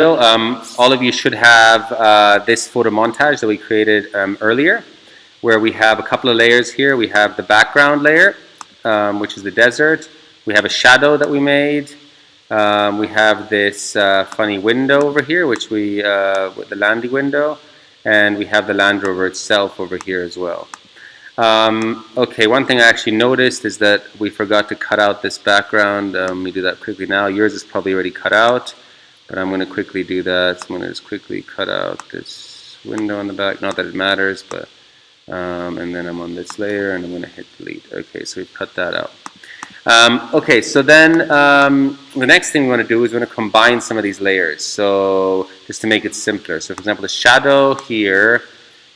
All of you should have this photo montage that we created earlier, where we have a couple of layers here. We have the background layer, which is the desert. We have a shadow that we made. We have this funny window over here, which with the landing window, and we have the Land Rover itself over here as well. Okay, one thing I actually noticed is that we forgot to cut out this background. Let me do that quickly now. Yours is probably already cut out, but I'm going to quickly do that. So I'm going to just quickly cut out this window on the back. Not that it matters, but and then I'm on this layer and I'm going to hit delete. Okay, so we've cut that out. Okay, so then the next thing we want to do is we're going to combine some of these layers. So just to make it simpler. So for example, the shadow here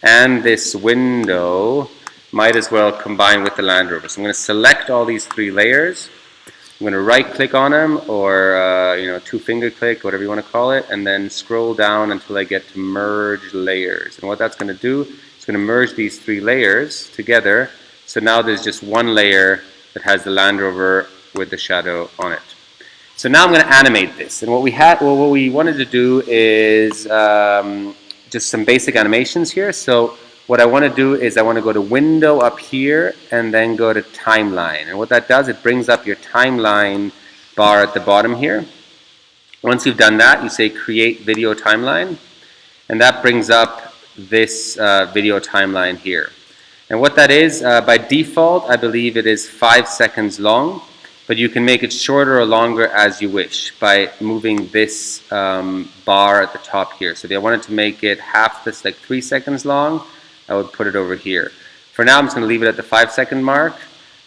and this window might as well combine with the Land Rover. So I'm going to select all these three layers. I'm going to right click on them, or two-finger click, whatever you want to call it, and then scroll down until I get to merge layers. And what that's going to do is going to merge these three layers together. So now there's just one layer that has the Land Rover with the shadow on it. So now I'm going to animate this. And what we wanted to do is just some basic animations here. So what I want to do is I want to go to Window up here and then go to Timeline. And what that does, it brings up your timeline bar at the bottom here. Once you've done that, you say Create Video Timeline, and that brings up this video timeline here. And what that is, by default, I believe it is 5 seconds long, but you can make it shorter or longer as you wish by moving this bar at the top here. So if I wanted to make it half this, like 3 seconds long, I would put it over here. For now, I'm just going to leave it at the 5 second mark,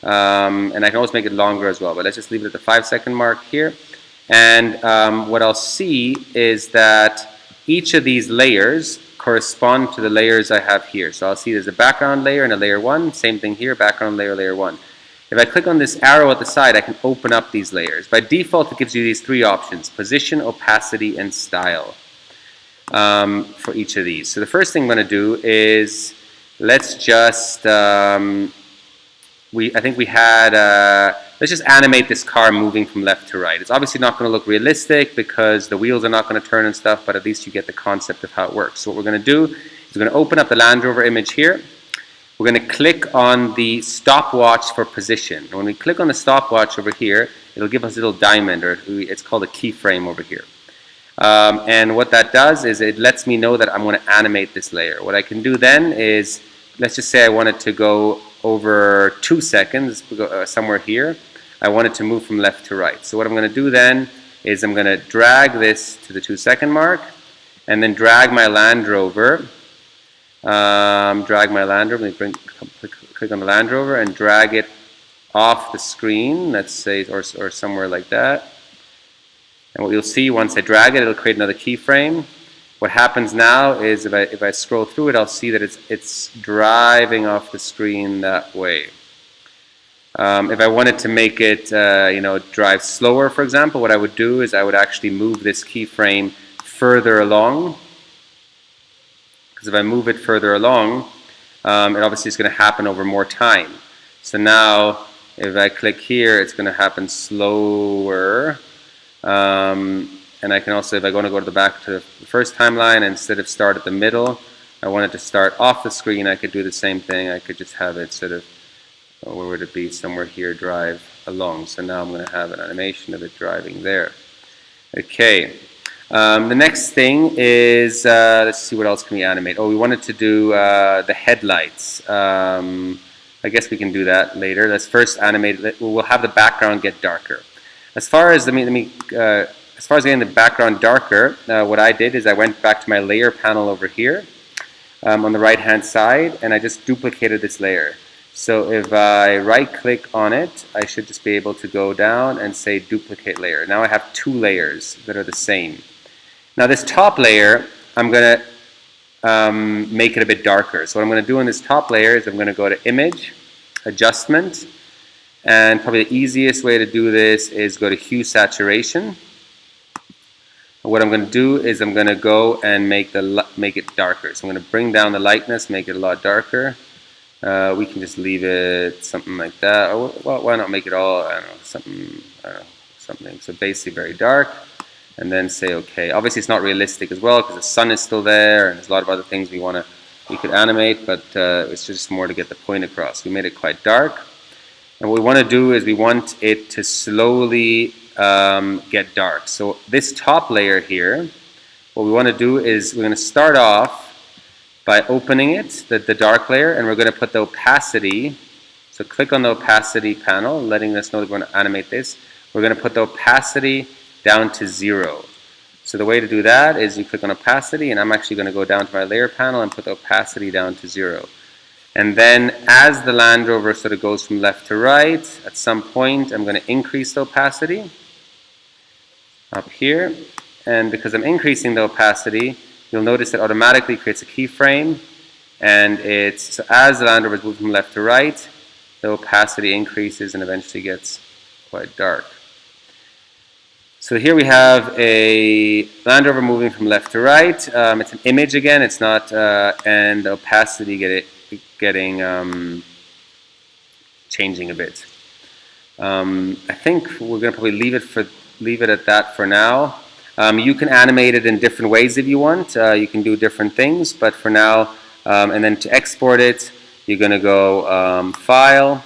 and I can always make it longer as well, but let's just leave it at the 5 second mark here. And what I'll see is that each of these layers correspond to the layers I have here. So I'll see there's a background layer and a layer 1, same thing here, background layer, layer 1. If I click on this arrow at the side, I can open up these layers. By default, it gives you these three options: position, opacity, and style. For each of these. So the first thing I'm going to do is let's just let's just animate this car moving from left to right. It's obviously not going to look realistic because the wheels are not going to turn and stuff, but at least you get the concept of how it works. So what we're going to do is we're going to open up the Land Rover image here. We're going to click on the stopwatch for position. And when we click on the stopwatch over here, it'll give us a little diamond, or it's called a keyframe over here. And what that does is it lets me know that I'm going to animate this layer. What I can do then is, let's just say I want it to go over 2 seconds, somewhere here. I want it to move from left to right. So what I'm going to do then is I'm going to drag this to the 2 second mark, and then drag my Land Rover. Let me click on the Land Rover and drag it off the screen, let's say, or somewhere like that. And what you'll see, once I drag it, it'll create another keyframe. What happens now is if I scroll through it, I'll see that it's driving off the screen that way. If I wanted to make it drive slower, for example, what I would do is I would actually move this keyframe further along. Because if I move it further along, it obviously is going to happen over more time. So now, if I click here, it's going to happen slower. And I can also, if I want to go to the first timeline, instead of start at the middle, I want it to start off the screen, I could do the same thing. I could just have it sort of, where would it be? Somewhere here, drive along. So now I'm going to have an animation of it driving there. Okay. The next thing is, let's see, what else can we animate? Oh, we wanted to do the headlights. I guess we can do that later. Let's first animate it. We'll have the background get darker. As far as getting the background darker, what I did is I went back to my layer panel over here on the right hand side, and I just duplicated this layer. So if I right click on it, I should just be able to go down and say duplicate layer. Now I have two layers that are the same. Now this top layer, I'm going to make it a bit darker. So what I'm going to do on this top layer is I'm going to go to Image, Adjustment, and probably the easiest way to do this is go to Hue Saturation. What I'm going to do is I'm going to go and make it darker. So I'm going to bring down the lightness, make it a lot darker. We can just leave it something like that. Or, well, why not make it all, I don't know, something. So basically very dark. and then say OK. Obviously, it's not realistic as well because the sun is still there, and there's a lot of other things we could animate, but it's just more to get the point across. We made it quite dark, and what we want to do is we want it to slowly get dark. So this top layer here, what we want to do is we're going to start off by opening it, the dark layer, and we're going to put the opacity. So click on the opacity panel, letting us know that we're going to animate this. We're going to put the opacity down to 0. So the way to do that is you click on opacity, and I'm actually going to go down to my layer panel and put the opacity down to 0. And then as the Land Rover sort of goes from left to right, at some point I'm going to increase the opacity up here. And because I'm increasing the opacity, you'll notice it automatically creates a keyframe. And so as the Land Rover is moving from left to right, the opacity increases and eventually gets quite dark. So here we have a Land Rover moving from left to right. It's an image again. It's not, and the opacity changing a bit. I think we're going to probably leave it at that for now. You can animate it in different ways if you want. You can do different things, but for now, and then to export it, you're going to go File.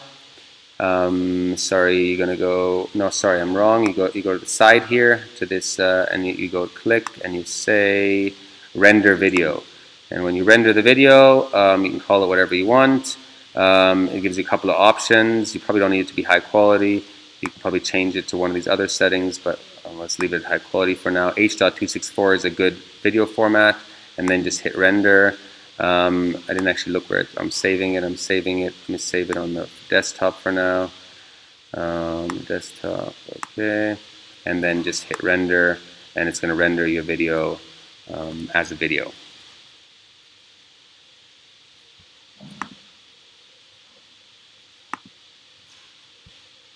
Sorry, you're going to go. No, sorry, I'm wrong. You go to the side here to this, and you go click and you say Render Video. And when you render the video, you can call it whatever you want. It gives you a couple of options. You probably don't need it to be high quality. You can probably change it to one of these other settings, but let's leave it at high quality for now. H.264 is a good video format, and then just hit render. I didn't actually look where I'm saving it. Let me save it on the desktop for now. Desktop, okay. And then just hit render, and it's going to render your video as a video.